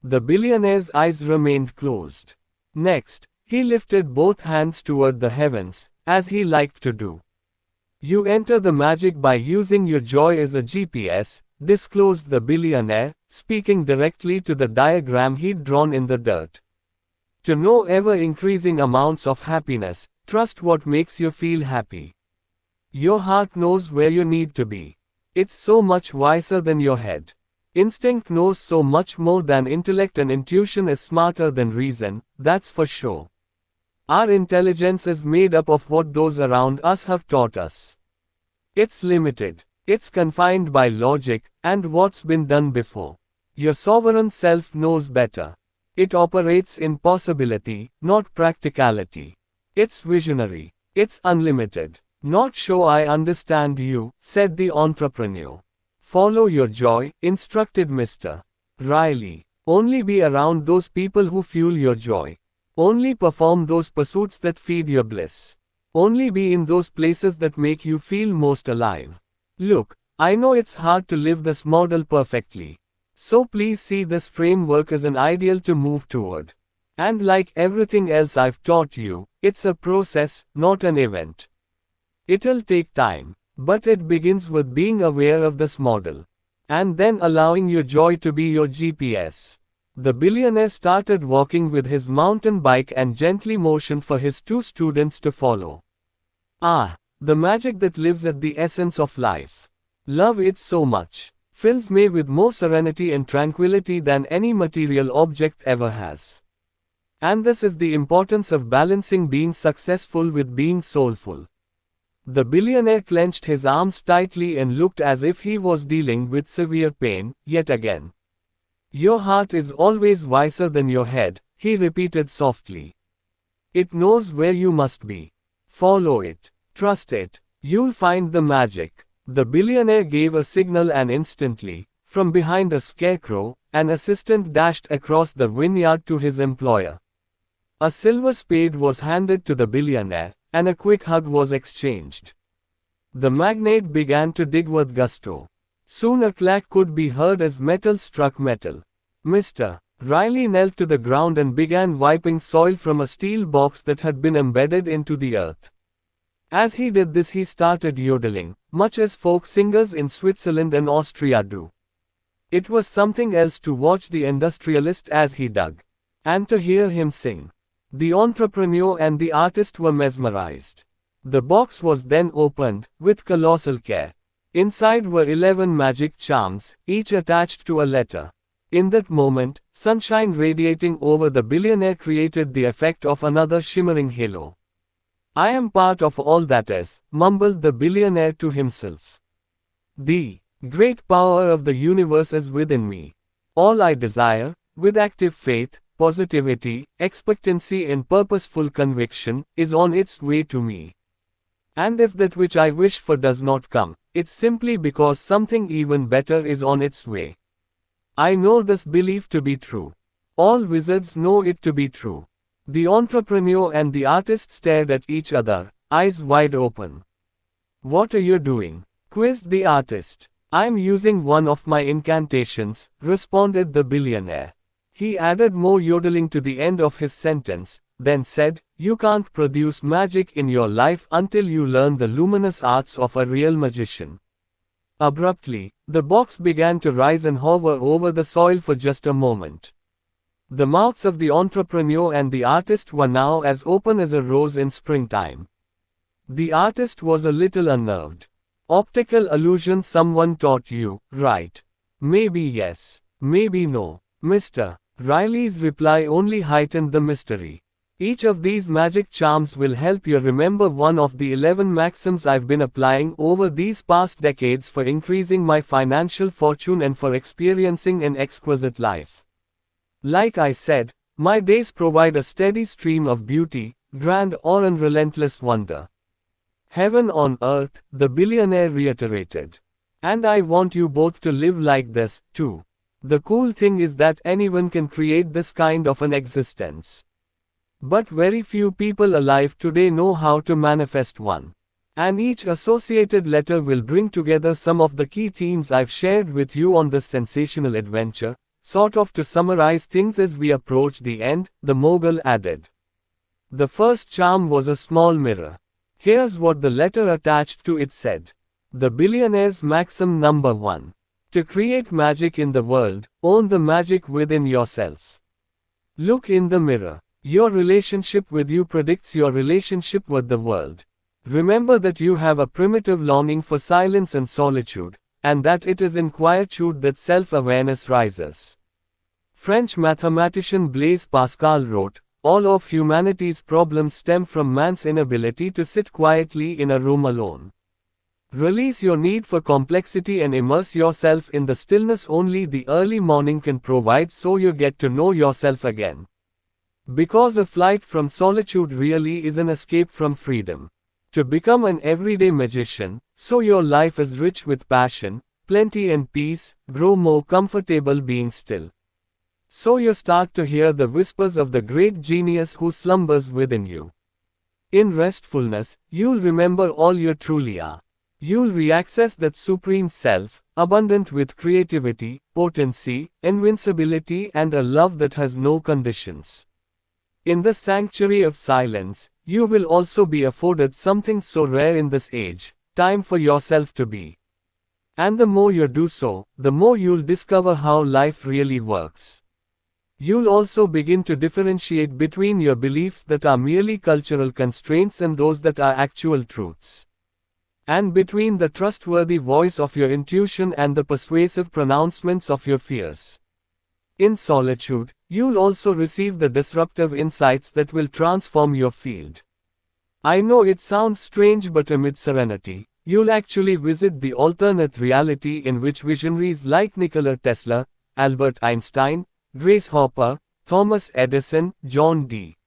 The billionaire's eyes remained closed. Next, he lifted both hands toward the heavens, as he liked to do. You enter the magic by using your joy as a GPS, disclosed the billionaire, speaking directly to the diagram he'd drawn in the dirt. To know ever-increasing amounts of happiness, trust what makes you feel happy. Your heart knows where you need to be. It's so much wiser than your head. Instinct knows so much more than intellect, and intuition is smarter than reason, that's for sure. Our intelligence is made up of what those around us have taught us. It's limited. It's confined by logic, and what's been done before. Your sovereign self knows better. It operates in possibility, not practicality. It's visionary. It's unlimited. Not sure I understand you, said the entrepreneur. Follow your joy, instructed Mr. Riley. Only be around those people who fuel your joy. Only perform those pursuits that feed your bliss. Only be in those places that make you feel most alive. Look, I know it's hard to live this model perfectly. So please see this framework as an ideal to move toward. And like everything else I've taught you, it's a process, not an event. It'll take time, but it begins with being aware of this model. And then allowing your joy to be your GPS. The billionaire started walking with his mountain bike and gently motioned for his two students to follow. The magic that lives at the essence of life. Love it so much. Fills me with more serenity and tranquility than any material object ever has. And this is the importance of balancing being successful with being soulful. The billionaire clenched his arms tightly and looked as if he was dealing with severe pain, yet again. Your heart is always wiser than your head, he repeated softly. It knows where you must be. Follow it. Trust it. You'll find the magic. The billionaire gave a signal, and instantly, from behind a scarecrow, an assistant dashed across the vineyard to his employer. A silver spade was handed to the billionaire, and a quick hug was exchanged. The magnate began to dig with gusto. Soon a clack could be heard as metal struck metal. Mr. Riley knelt to the ground and began wiping soil from a steel box that had been embedded into the earth. As he did this, he started yodeling, much as folk singers in Switzerland and Austria do. It was something else to watch the industrialist as he dug, and to hear him sing. The entrepreneur and the artist were mesmerized. The box was then opened, with colossal care. Inside were 11 magic charms, each attached to a letter. In that moment, sunshine radiating over the billionaire created the effect of another shimmering halo. I am part of all that is, mumbled the billionaire to himself. The great power of the universe is within me. All I desire, with active faith, positivity, expectancy and purposeful conviction, is on its way to me. And if that which I wish for does not come, it's simply because something even better is on its way. I know this belief to be true. All wizards know it to be true. The entrepreneur and the artist stared at each other, eyes wide open. What are you doing? Quizzed the artist. I'm using one of my incantations, responded the billionaire. He added more yodeling to the end of his sentence, then said, you can't produce magic in your life until you learn the luminous arts of a real magician. Abruptly, the box began to rise and hover over the soil for just a moment. The mouths of the entrepreneur and the artist were now as open as a rose in springtime. The artist was a little unnerved. Optical illusion someone taught you, right? Maybe yes, maybe no. Mr. Riley's reply only heightened the mystery. Each of these magic charms will help you remember one of the 11 maxims I've been applying over these past decades for increasing my financial fortune and for experiencing an exquisite life. Like I said, my days provide a steady stream of beauty, grandeur and relentless wonder. Heaven on earth, the billionaire reiterated. And I want you both to live like this, too. The cool thing is that anyone can create this kind of an existence. But very few people alive today know how to manifest one. And each associated letter will bring together some of the key themes I've shared with you on this sensational adventure, Sort of to summarize things as we approach the end, the mogul added. The first charm was a small mirror. Here's what the letter attached to it said. The billionaire's maxim number 1. To create magic in the world, own the magic within yourself. Look in the mirror. Your relationship with you predicts your relationship with the world. Remember that you have a primitive longing for silence and solitude, and that it is in quietude that self-awareness rises. French mathematician Blaise Pascal wrote, all of humanity's problems stem from man's inability to sit quietly in a room alone. Release your need for complexity and immerse yourself in the stillness only the early morning can provide, so you get to know yourself again. Because a flight from solitude really is an escape from freedom. To become an everyday magician, so your life is rich with passion, plenty and peace, grow more comfortable being still. So you start to hear the whispers of the great genius who slumbers within you. In restfulness, you'll remember all you truly are. You'll reaccess that supreme self, abundant with creativity, potency, invincibility and a love that has no conditions. In the sanctuary of silence, you will also be afforded something so rare in this age, time for yourself to be. And the more you do so, the more you'll discover how life really works. You'll also begin to differentiate between your beliefs that are merely cultural constraints and those that are actual truths. And between the trustworthy voice of your intuition and the persuasive pronouncements of your fears. In solitude, you'll also receive the disruptive insights that will transform your field. I know it sounds strange, but amid serenity, you'll actually visit the alternate reality in which visionaries like Nikola Tesla, Albert Einstein, Grace Hopper, Thomas Edison, John D.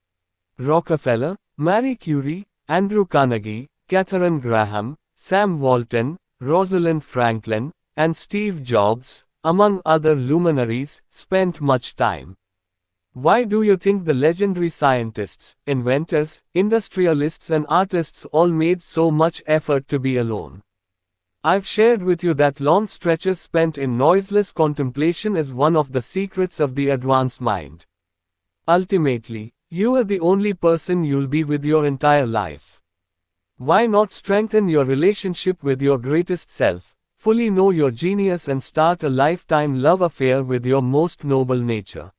Rockefeller, Marie Curie, Andrew Carnegie, Katharine Graham, Sam Walton, Rosalind Franklin, and Steve Jobs, among other luminaries, spent much time. Why do you think the legendary scientists, inventors, industrialists and artists all made so much effort to be alone? I've shared with you that long stretches spent in noiseless contemplation is one of the secrets of the advanced mind. Ultimately, you are the only person you'll be with your entire life. Why not strengthen your relationship with your greatest self, fully know your genius and start a lifetime love affair with your most noble nature?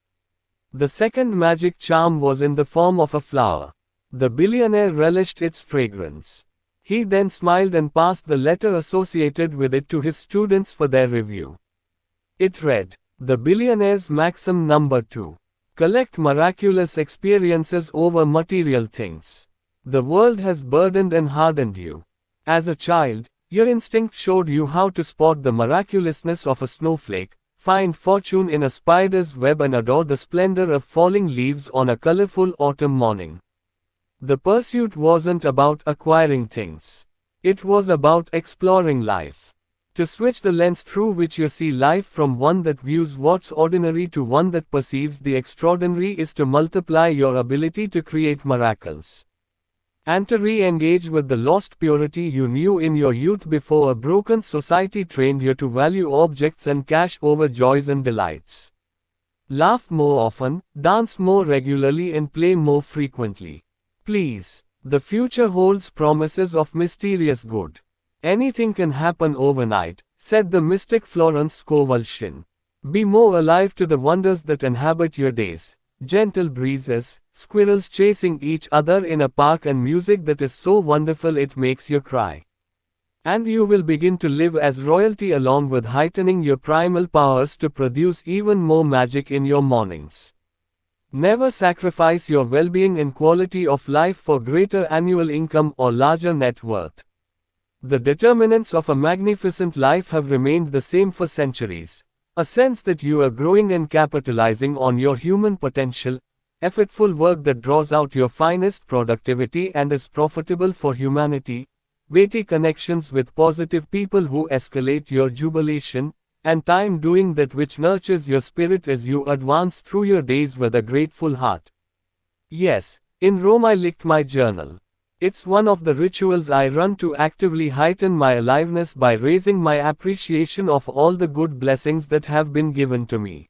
The second magic charm was in the form of a flower. The billionaire relished its fragrance. He then smiled and passed the letter associated with it to his students for their review. It read, the billionaire's maxim number 2. Collect miraculous experiences over material things. The world has burdened and hardened you. As a child, your instinct showed you how to spot the miraculousness of a snowflake, find fortune in a spider's web and adore the splendor of falling leaves on a colorful autumn morning. The pursuit wasn't about acquiring things. It was about exploring life. To switch the lens through which you see life from one that views what's ordinary to one that perceives the extraordinary is to multiply your ability to create miracles. And to re-engage with the lost purity you knew in your youth before a broken society trained you to value objects and cash over joys and delights. Laugh more often, dance more regularly and play more frequently. Please, the future holds promises of mysterious good. Anything can happen overnight, said the mystic Florence Scovel Shinn. Be more alive to the wonders that inhabit your days. Gentle breezes, squirrels chasing each other in a park and music that is so wonderful it makes you cry. And you will begin to live as royalty along with heightening your primal powers to produce even more magic in your mornings. Never sacrifice your well-being and quality of life for greater annual income or larger net worth. The determinants of a magnificent life have remained the same for centuries. A sense that you are growing and capitalizing on your human potential, effortful work that draws out your finest productivity and is profitable for humanity, weighty connections with positive people who escalate your jubilation, and time doing that which nurtures your spirit as you advance through your days with a grateful heart. Yes, in Rome I licked my journal. It's one of the rituals I run to actively heighten my aliveness by raising my appreciation of all the good blessings that have been given to me.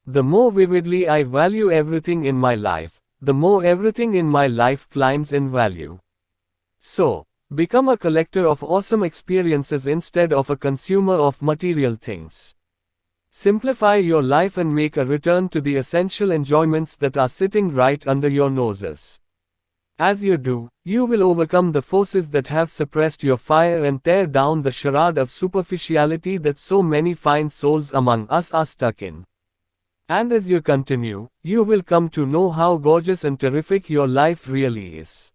The more vividly I value everything in my life, the more everything in my life climbs in value. So, become a collector of awesome experiences instead of a consumer of material things. Simplify your life and make a return to the essential enjoyments that are sitting right under your noses. As you do, you will overcome the forces that have suppressed your fire and tear down the charade of superficiality that so many fine souls among us are stuck in. And as you continue, you will come to know how gorgeous and terrific your life really is.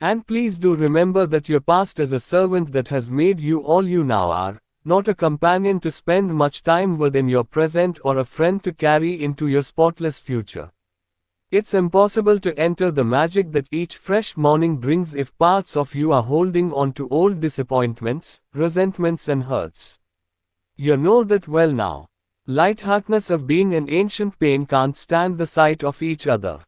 And please do remember that your past is a servant that has made you all you now are, not a companion to spend much time with in your present or a friend to carry into your spotless future. It's impossible to enter the magic that each fresh morning brings if parts of you are holding on to old disappointments, resentments and hurts. You know that well now. Lightheartedness of being and ancient pain can't stand the sight of each other.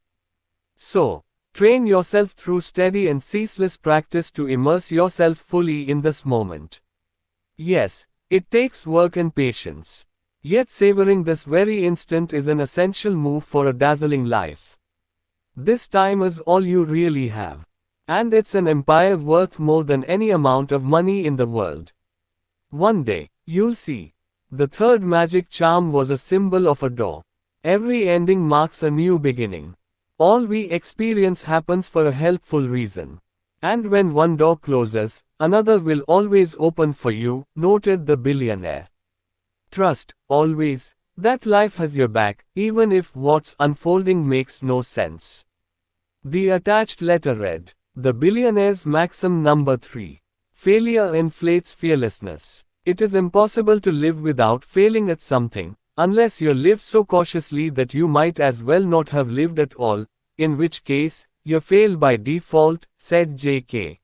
So, train yourself through steady and ceaseless practice to immerse yourself fully in this moment. Yes, it takes work and patience. Yet savoring this very instant is an essential move for a dazzling life. This time is all you really have. And it's an empire worth more than any amount of money in the world. One day, you'll see. The third magic charm was a symbol of a door. Every ending marks a new beginning. All we experience happens for a helpful reason. And when one door closes, another will always open for you, noted the billionaire. Trust, always, that life has your back, even if what's unfolding makes no sense. The attached letter read, The Billionaire's Maxim Number 3. Failure inflates fearlessness. It is impossible to live without failing at something, unless you live so cautiously that you might as well not have lived at all, in which case, you fail by default, said J.K.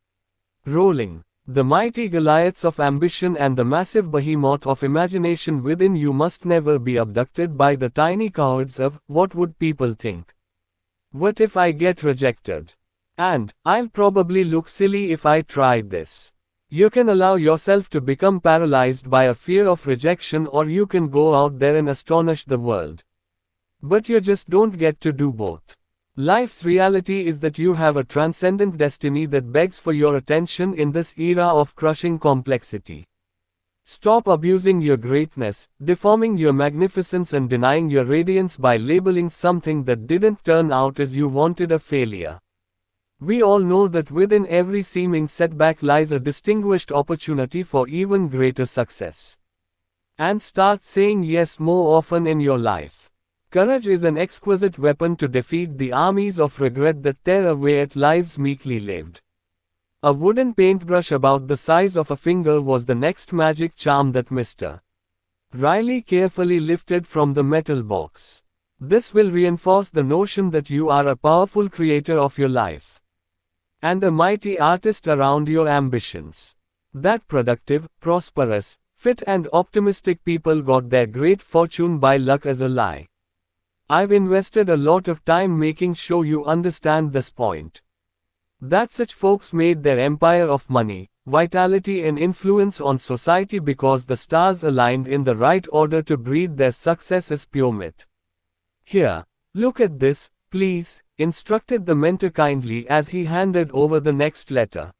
Rowling. The mighty Goliaths of ambition and the massive behemoth of imagination within you must never be abducted by the tiny cowards of, what would people think? What if I get rejected? And, I'll probably look silly if I try this. You can allow yourself to become paralyzed by a fear of rejection, or you can go out there and astonish the world. But you just don't get to do both. Life's reality is that you have a transcendent destiny that begs for your attention in this era of crushing complexity. Stop abusing your greatness, deforming your magnificence and denying your radiance by labeling something that didn't turn out as you wanted a failure. We all know that within every seeming setback lies a distinguished opportunity for even greater success. And start saying yes more often in your life. Courage is an exquisite weapon to defeat the armies of regret that tear away at lives meekly lived. A wooden paintbrush about the size of a finger was the next magic charm that Mr. Riley carefully lifted from the metal box. This will reinforce the notion that you are a powerful creator of your life. And a mighty artist around your ambitions. That productive, prosperous, fit and optimistic people got their great fortune by luck as a lie. I've invested a lot of time making sure you understand this point. That such folks made their empire of money, vitality and influence on society because the stars aligned in the right order to breed their success is pure myth. Here, look at this, please, instructed the mentor kindly as he handed over the next letter.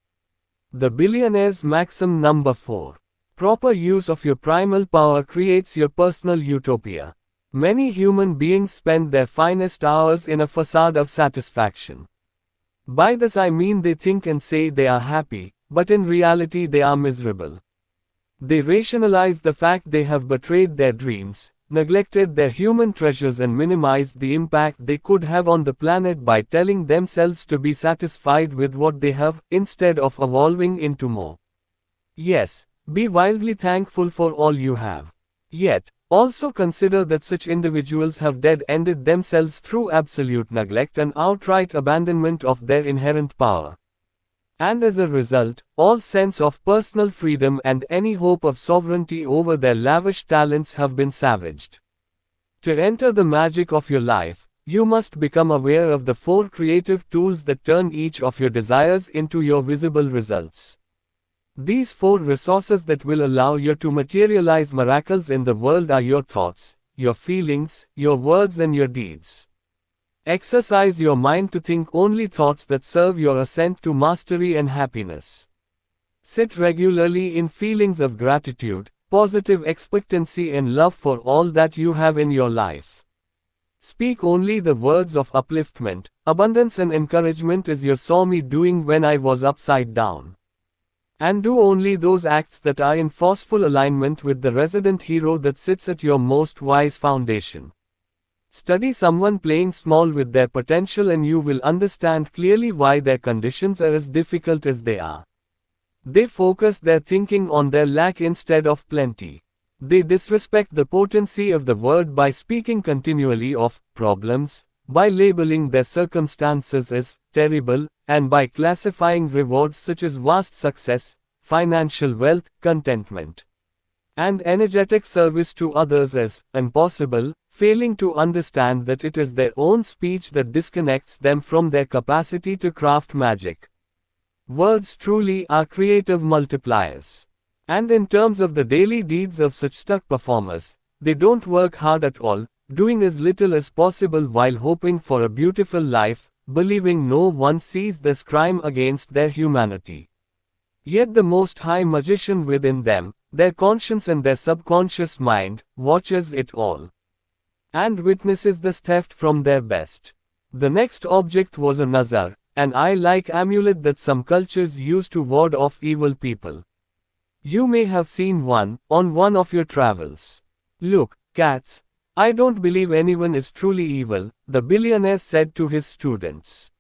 The Billionaire's Maxim Number 4. Proper use of your primal power creates your personal utopia. Many human beings spend their finest hours in a facade of satisfaction. By this I mean they think and say they are happy, but in reality they are miserable. They rationalize the fact they have betrayed their dreams, neglected their human treasures and minimized the impact they could have on the planet by telling themselves to be satisfied with what they have, instead of evolving into more. Yes, be wildly thankful for all you have. Yet, also consider that such individuals have dead-ended themselves through absolute neglect and outright abandonment of their inherent power. And as a result, all sense of personal freedom and any hope of sovereignty over their lavish talents have been savaged. To enter the magic of your life, you must become aware of the 4 creative tools that turn each of your desires into your visible results. These 4 resources that will allow you to materialize miracles in the world are your thoughts, your feelings, your words and your deeds. Exercise your mind to think only thoughts that serve your ascent to mastery and happiness. Sit regularly in feelings of gratitude, positive expectancy and love for all that you have in your life. Speak only the words of upliftment, abundance and encouragement as you saw me doing when I was upside down. And do only those acts that are in forceful alignment with the resident hero that sits at your most wise foundation. Study someone playing small with their potential and you will understand clearly why their conditions are as difficult as they are. They focus their thinking on their lack instead of plenty. They disrespect the potency of the word by speaking continually of problems, by labeling their circumstances as terrible, and by classifying rewards such as vast success, financial wealth, contentment, and energetic service to others as impossible, failing to understand that it is their own speech that disconnects them from their capacity to craft magic. Words truly are creative multipliers. And in terms of the daily deeds of such stuck performers, they don't work hard at all, doing as little as possible while hoping for a beautiful life, believing no one sees this crime against their humanity. Yet the Most High Magician within them, their conscience and their subconscious mind, watches it all and witnesses this theft from their best. The next object was a nazar, an eye-like amulet that some cultures use to ward off evil people. You may have seen one on one of your travels. Look, cats, I don't believe anyone is truly evil, the billionaire said to his students.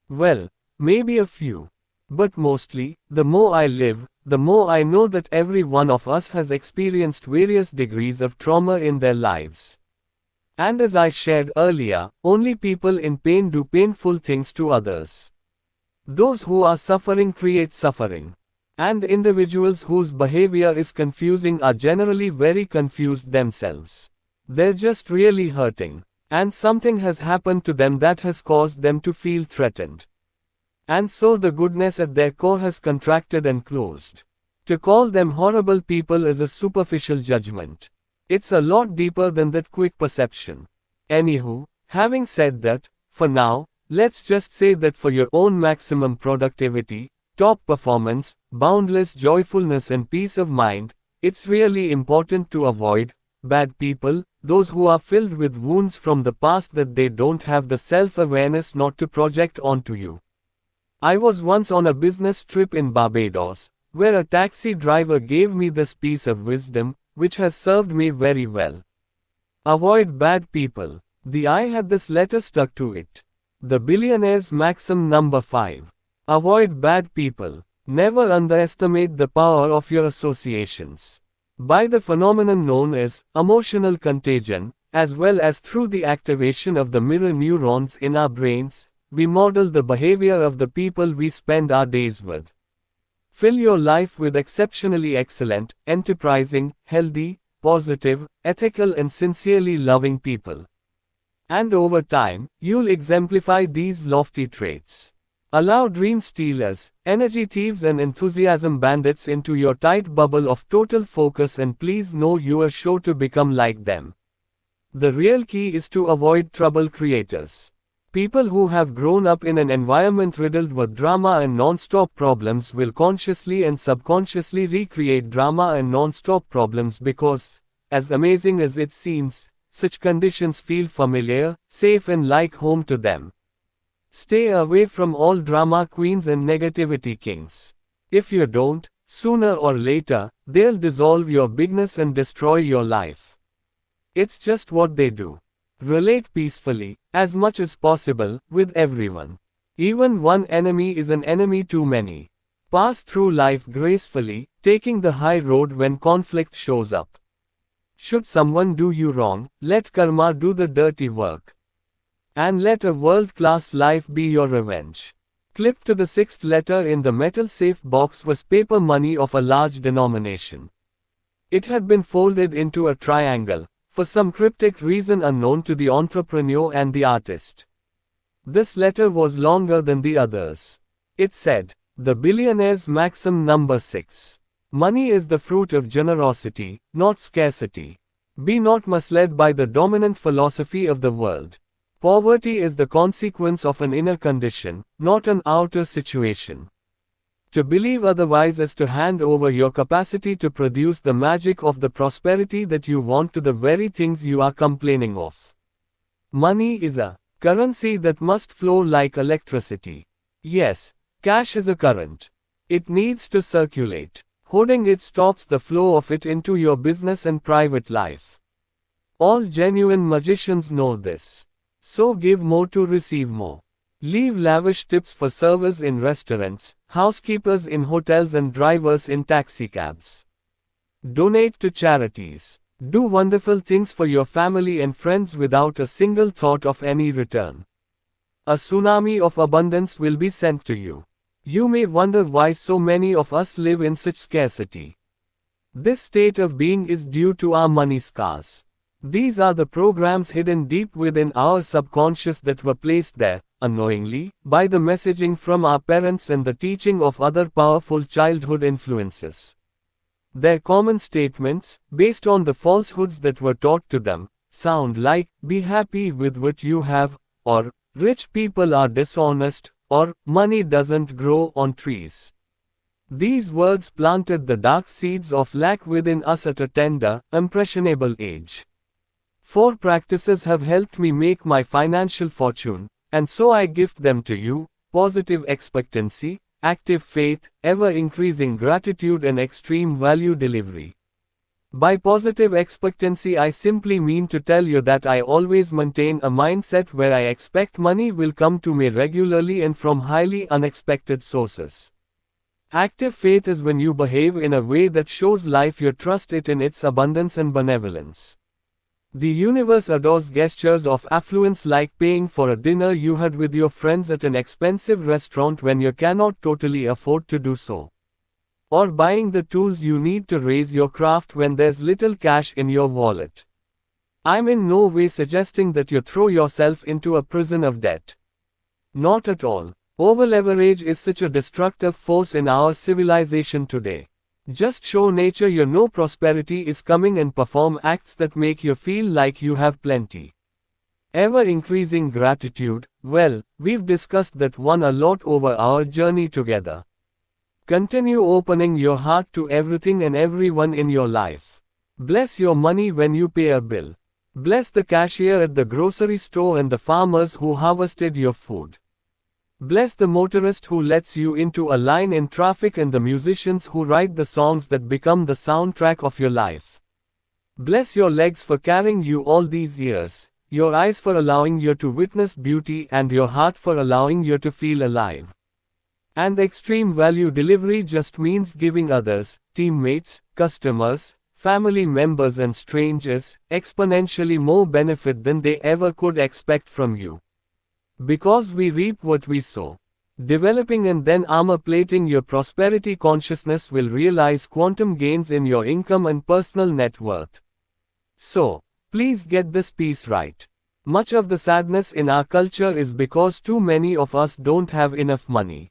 Well, maybe a few. But mostly, the more I live, the more I know that every one of us has experienced various degrees of trauma in their lives. And as I shared earlier, only people in pain do painful things to others. Those who are suffering create suffering. And individuals whose behavior is confusing are generally very confused themselves. They're just really hurting. And something has happened to them that has caused them to feel threatened. And so the goodness at their core has contracted and closed. To call them horrible people is a superficial judgment. It's a lot deeper than that quick perception. Anywho, having said that, for now, let's just say that for your own maximum productivity, top performance, boundless joyfulness and peace of mind, it's really important to avoid bad people, those who are filled with wounds from the past that they don't have the self-awareness not to project onto you. I was once on a business trip in Barbados, where a taxi driver gave me this piece of wisdom, which has served me very well. Avoid bad people. The eye had this letter stuck to it. The billionaire's maxim number 5. Avoid bad people. Never underestimate the power of your associations. By the phenomenon known as emotional contagion, as well as through the activation of the mirror neurons in our brains, we model the behavior of the people we spend our days with. Fill your life with exceptionally excellent, enterprising, healthy, positive, ethical and sincerely loving people. And over time, you'll exemplify these lofty traits. Allow dream stealers, energy thieves and enthusiasm bandits into your tight bubble of total focus and please know you are sure to become like them. The real key is to avoid trouble creators. People who have grown up in an environment riddled with drama and non-stop problems will consciously and subconsciously recreate drama and non-stop problems because, as amazing as it seems, such conditions feel familiar, safe and like home to them. Stay away from all drama queens and negativity kings. If you don't, sooner or later, they'll dissolve your bigness and destroy your life. It's just what they do. Relate peacefully, as much as possible, with everyone. Even one enemy is an enemy too many. Pass through life gracefully, taking the high road when conflict shows up. Should someone do you wrong, let karma do the dirty work. And let a world-class life be your revenge. Clipped to the 6th letter in the metal safe box was paper money of a large denomination. It had been folded into a triangle, for some cryptic reason unknown to the entrepreneur and the artist. This letter was longer than the others. It said, the billionaire's maxim number 6. Money is the fruit of generosity, not scarcity. Be not misled by the dominant philosophy of the world. Poverty is the consequence of an inner condition, not an outer situation. To believe otherwise is to hand over your capacity to produce the magic of the prosperity that you want to the very things you are complaining of. Money is a currency that must flow like electricity. Yes, cash is a current. It needs to circulate. Hoarding it stops the flow of it into your business and private life. All genuine magicians know this. So give more to receive more. Leave lavish tips for servers in restaurants, housekeepers in hotels and drivers in taxicabs. Donate to charities. Do wonderful things for your family and friends without a single thought of any return. A tsunami of abundance will be sent to you. You may wonder why so many of us live in such scarcity. This state of being is due to our money scars. These are the programs hidden deep within our subconscious that were placed there, unknowingly, by the messaging from our parents and the teaching of other powerful childhood influences. Their common statements, based on the falsehoods that were taught to them, sound like, "Be happy with what you have," or, "Rich people are dishonest," or, "Money doesn't grow on trees." These words planted the dark seeds of lack within us at a tender, impressionable age. 4 practices have helped me make my financial fortune, and so I gift them to you: positive expectancy, active faith, ever-increasing gratitude and extreme value delivery. By positive expectancy I simply mean to tell you that I always maintain a mindset where I expect money will come to me regularly and from highly unexpected sources. Active faith is when you behave in a way that shows life you trust it in its abundance and benevolence. The universe adores gestures of affluence like paying for a dinner you had with your friends at an expensive restaurant when you cannot totally afford to do so. Or buying the tools you need to raise your craft when there's little cash in your wallet. I'm in no way suggesting that you throw yourself into a prison of debt. Not at all. Over-leverage is such a destructive force in our civilization today. Just show nature you know prosperity is coming and perform acts that make you feel like you have plenty. Ever-increasing gratitude, well, we've discussed that one a lot over our journey together. Continue opening your heart to everything and everyone in your life. Bless your money when you pay a bill. Bless the cashier at the grocery store and the farmers who harvested your food. Bless the motorist who lets you into a line in traffic and the musicians who write the songs that become the soundtrack of your life. Bless your legs for carrying you all these years, your eyes for allowing you to witness beauty and your heart for allowing you to feel alive. And extreme value delivery just means giving others, teammates, customers, family members and strangers, exponentially more benefit than they ever could expect from you. Because we reap what we sow. Developing and then armor-plating your prosperity consciousness will realize quantum gains in your income and personal net worth. So, please get this piece right. Much of the sadness in our culture is because too many of us don't have enough money.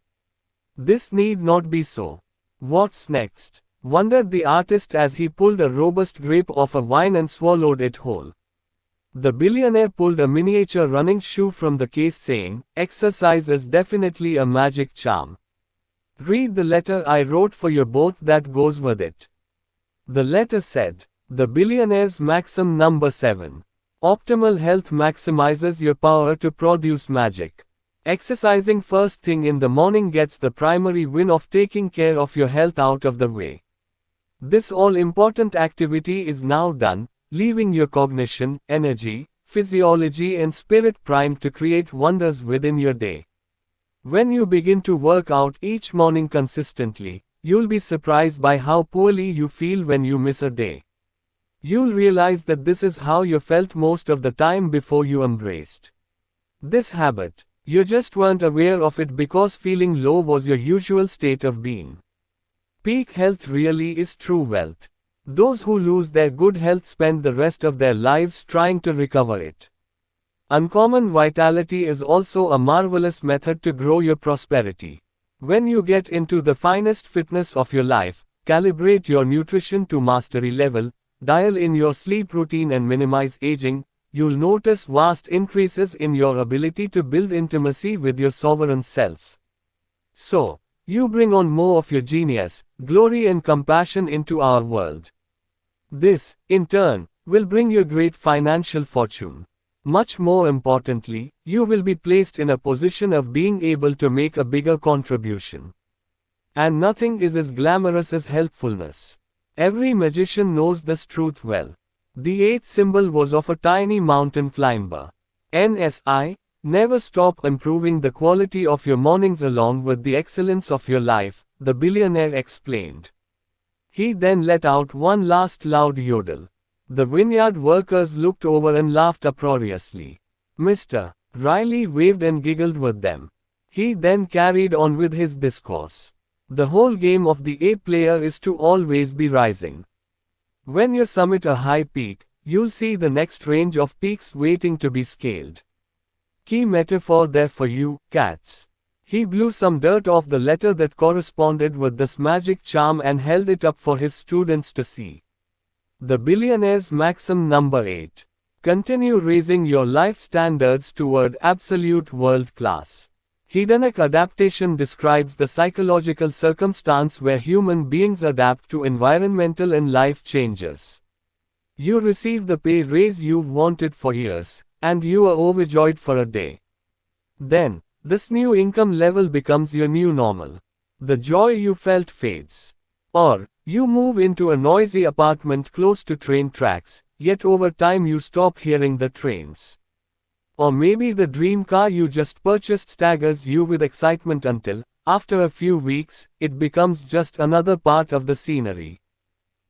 This need not be so. What's next? Wondered the artist as he pulled a robust grape off a vine and swallowed it whole. The billionaire pulled a miniature running shoe from the case saying, "Exercise is definitely a magic charm. Read the letter I wrote for you both that goes with it." The letter said, "The billionaire's maxim number 7. Optimal health maximizes your power to produce magic. Exercising first thing in the morning gets the primary win of taking care of your health out of the way. This all-important activity is now done, leaving your cognition, energy, physiology and spirit primed to create wonders within your day. When you begin to work out each morning consistently, you'll be surprised by how poorly you feel when you miss a day. You'll realize that this is how you felt most of the time before you embraced this habit. You just weren't aware of it because feeling low was your usual state of being. Peak health really is true wealth. Those who lose their good health spend the rest of their lives trying to recover it. Uncommon vitality is also a marvelous method to grow your prosperity. When you get into the finest fitness of your life, calibrate your nutrition to mastery level, dial in your sleep routine and minimize aging, you'll notice vast increases in your ability to build intimacy with your sovereign self. So, you bring on more of your genius, glory and compassion into our world. This, in turn, will bring you great financial fortune. Much more importantly, you will be placed in a position of being able to make a bigger contribution. And nothing is as glamorous as helpfulness. Every magician knows this truth well. The eighth symbol was of a tiny mountain climber. NSI, never stop improving the quality of your mornings along with the excellence of your life, the billionaire explained. He then let out one last loud yodel. The vineyard workers looked over and laughed uproariously. Mr. Riley waved and giggled with them. He then carried on with his discourse. The whole game of the A player is to always be rising. When you summit a high peak, you'll see the next range of peaks waiting to be scaled. Key metaphor there for you, cats. He blew some dirt off the letter that corresponded with this magic charm and held it up for his students to see. The billionaire's maxim number 8. Continue raising your life standards toward absolute world class. Hedonic adaptation describes the psychological circumstance where human beings adapt to environmental and life changes. You receive the pay raise you've wanted for years, and you are overjoyed for a day. Then, this new income level becomes your new normal. The joy you felt fades. Or, you move into a noisy apartment close to train tracks, yet over time you stop hearing the trains. Or maybe the dream car you just purchased staggers you with excitement until, after a few weeks, it becomes just another part of the scenery.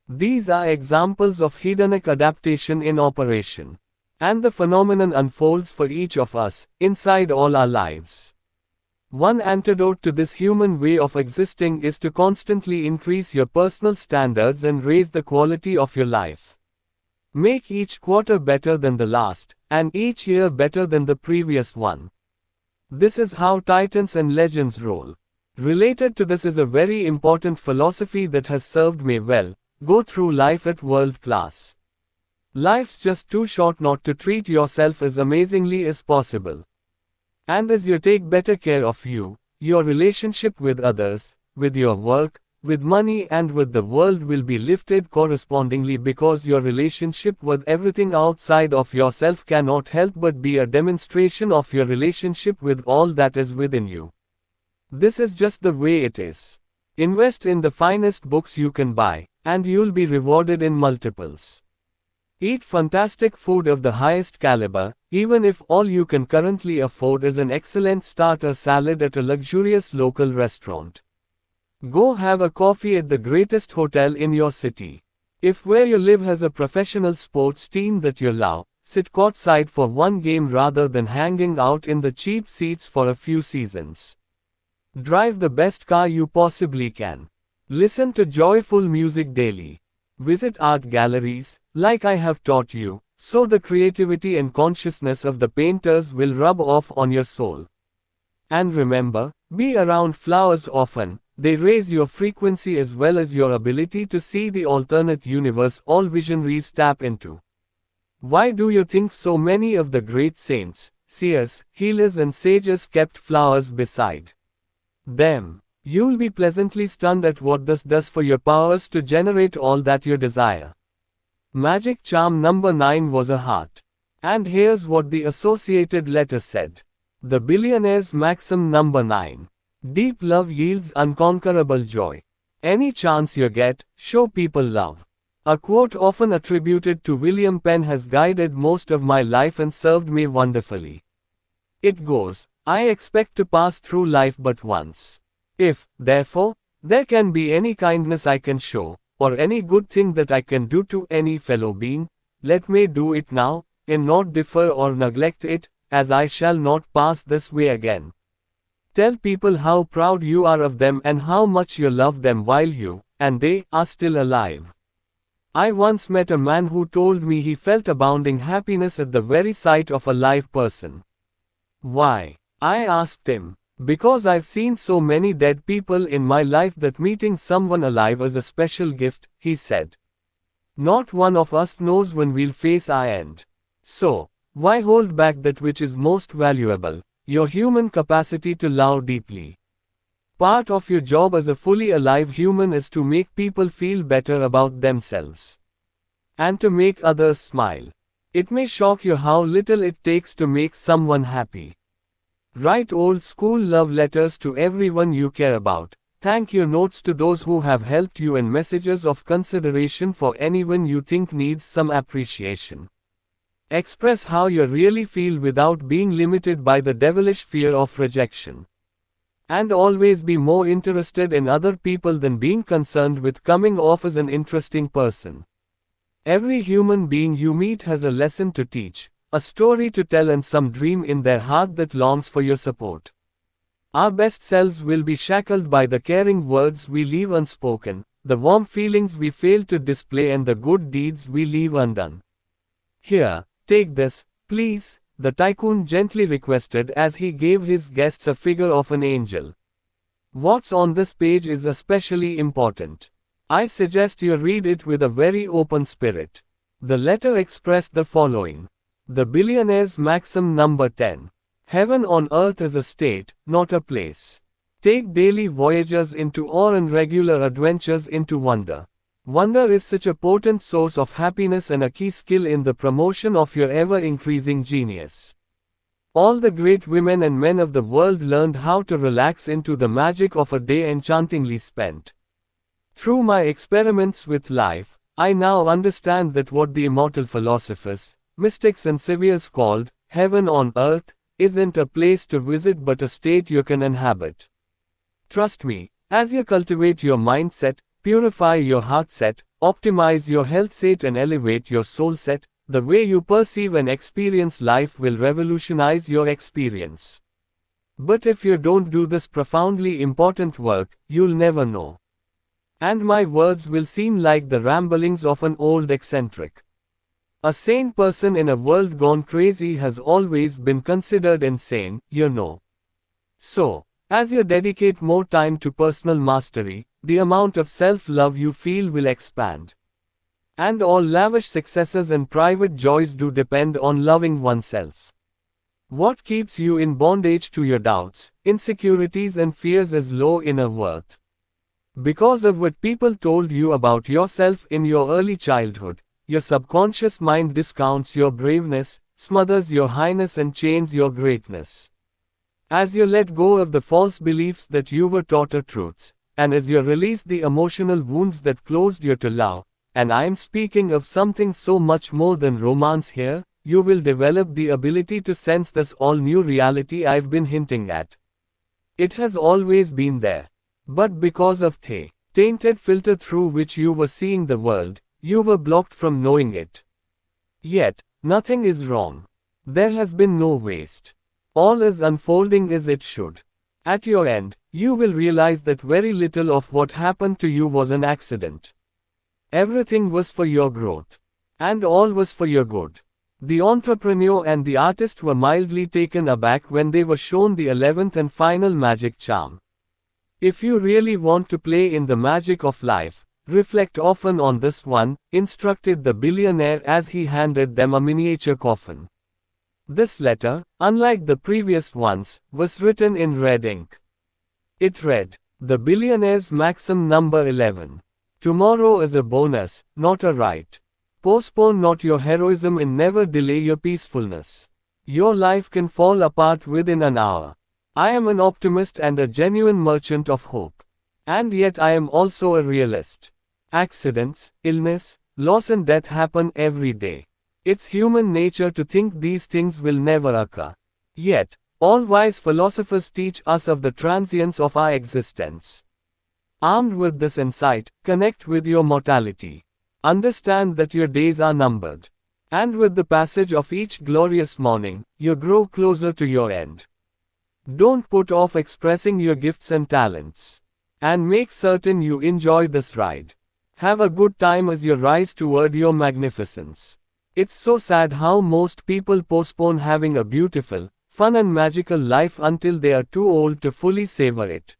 These are examples of hedonic adaptation in operation. And the phenomenon unfolds for each of us, inside all our lives. One antidote to this human way of existing is to constantly increase your personal standards and raise the quality of your life. Make each quarter better than the last, and each year better than the previous one. This is how titans and legends roll. Related to this is a very important philosophy that has served me well: go through life at world class. Life's just too short not to treat yourself as amazingly as possible. And as you take better care of you, your relationship with others, with your work, with money and with the world will be lifted correspondingly, because your relationship with everything outside of yourself cannot help but be a demonstration of your relationship with all that is within you. This is just the way it is. Invest in the finest books you can buy, and you'll be rewarded in multiples. Eat fantastic food of the highest caliber, even if all you can currently afford is an excellent starter salad at a luxurious local restaurant. Go have a coffee at the greatest hotel in your city. If where you live has a professional sports team that you love, sit courtside for one game rather than hanging out in the cheap seats for a few seasons. Drive the best car you possibly can. Listen to joyful music daily. Visit art galleries, like I have taught you, so the creativity and consciousness of the painters will rub off on your soul. And remember, be around flowers often. They raise your frequency as well as your ability to see the alternate universe all visionaries tap into. Why do you think so many of the great saints, seers, healers and sages kept flowers beside them? You'll be pleasantly stunned at what this does for your powers to generate all that you desire. Magic charm number 9 was a heart. And here's what the associated letter said. The billionaire's maxim number 9. Deep love yields unconquerable joy. Any chance you get, show people love. A quote often attributed to William Penn has guided most of my life and served me wonderfully. It goes, I expect to pass through life but once. If, therefore, there can be any kindness I can show, or any good thing that I can do to any fellow being, let me do it now, and not defer or neglect it, as I shall not pass this way again. Tell people how proud you are of them and how much you love them while you, and they, are still alive. I once met a man who told me he felt abounding happiness at the very sight of a live person. Why? I asked him. Because I've seen so many dead people in my life that meeting someone alive is a special gift, he said. Not one of us knows when we'll face our end. So, why hold back that which is most valuable? Your human capacity to love deeply. Part of your job as a fully alive human is to make people feel better about themselves. And to make others smile. It may shock you how little it takes to make someone happy. Write old school love letters to everyone you care about. Thank you notes to those who have helped you, and messages of consideration for anyone you think needs some appreciation. Express how you really feel without being limited by the devilish fear of rejection. And always be more interested in other people than being concerned with coming off as an interesting person. Every human being you meet has a lesson to teach, a story to tell, and some dream in their heart that longs for your support. Our best selves will be shackled by the caring words we leave unspoken, the warm feelings we fail to display, and the good deeds we leave undone. Here, take this, please, the tycoon gently requested as he gave his guests a figure of an angel. What's on this page is especially important. I suggest you read it with a very open spirit. The letter expressed the following. The billionaire's maxim number 10. Heaven on earth is a state, not a place. Take daily voyages into awe and regular adventures into wonder. Wonder is such a potent source of happiness and a key skill in the promotion of your ever-increasing genius. All the great women and men of the world learned how to relax into the magic of a day enchantingly spent. Through my experiments with life, I now understand that what the immortal philosophers, mystics and saviors called heaven on earth isn't a place to visit but a state you can inhabit. Trust me, as you cultivate your mindset, purify your heart set, optimize your health set, and elevate your soul set, the way you perceive and experience life will revolutionize your experience. But if you don't do this profoundly important work, you'll never know. And my words will seem like the ramblings of an old eccentric. A sane person in a world gone crazy has always been considered insane, you know. So, as you dedicate more time to personal mastery, the amount of self-love you feel will expand. And all lavish successes and private joys do depend on loving oneself. What keeps you in bondage to your doubts, insecurities and fears is low inner worth. Because of what people told you about yourself in your early childhood, your subconscious mind discounts your braveness, smothers your highness and chains your greatness. As you let go of the false beliefs that you were taught are truths, and as you release the emotional wounds that closed you to love, and I am speaking of something so much more than romance here, you will develop the ability to sense this all-new reality I've been hinting at. It has always been there. But because of the tainted filter through which you were seeing the world, you were blocked from knowing it. Yet, nothing is wrong. There has been no waste. All is unfolding as it should. At your end, you will realize that very little of what happened to you was an accident. Everything was for your growth. And all was for your good. The entrepreneur and the artist were mildly taken aback when they were shown the 11th and final magic charm. If you really want to play in the magic of life, reflect often on this one, instructed the billionaire as he handed them a miniature coffin. This letter, unlike the previous ones, was written in red ink. It read, the billionaire's maxim number 11. Tomorrow is a bonus, not a right. Postpone not your heroism and never delay your peacefulness. Your life can fall apart within an hour. I am an optimist and a genuine merchant of hope. And yet I am also a realist. Accidents, illness, loss and death happen every day. It's human nature to think these things will never occur. Yet, all wise philosophers teach us of the transience of our existence. Armed with this insight, connect with your mortality. Understand that your days are numbered. And with the passage of each glorious morning, you grow closer to your end. Don't put off expressing your gifts and talents. And make certain you enjoy this ride. Have a good time as you rise toward your magnificence. It's so sad how most people postpone having a beautiful, fun and magical life until they are too old to fully savor it.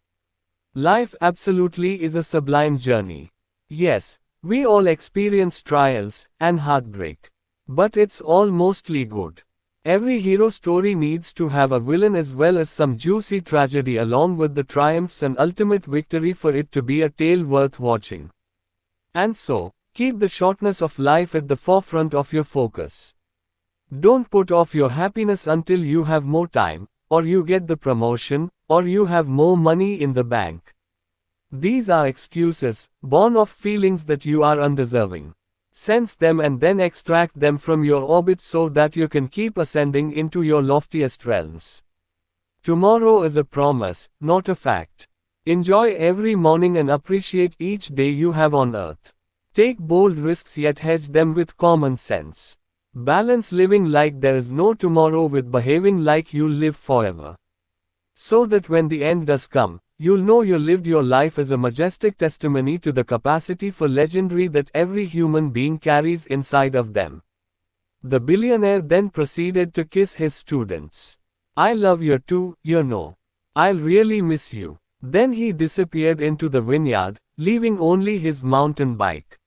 Life absolutely is a sublime journey. Yes, We all experience trials and heartbreak. But it's all mostly good. Every hero story needs to have a villain as well as some juicy tragedy along with the triumphs and ultimate victory for it to be a tale worth watching. And so, keep the shortness of life at the forefront of your focus. Don't put off your happiness until you have more time, or you get the promotion, or you have more money in the bank. These are excuses, born of feelings that you are undeserving. Sense them and then extract them from your orbit so that you can keep ascending into your loftiest realms. Tomorrow is a promise, not a fact. Enjoy every morning and appreciate each day you have on earth. Take bold risks yet hedge them with common sense. Balance living like there is no tomorrow with behaving like you'll live forever. So that when the end does come, you'll know you lived your life as a majestic testimony to the capacity for legendary that every human being carries inside of them. The billionaire then proceeded to kiss his students. I love you too, you know. I'll really miss you. Then he disappeared into the vineyard, leaving only his mountain bike.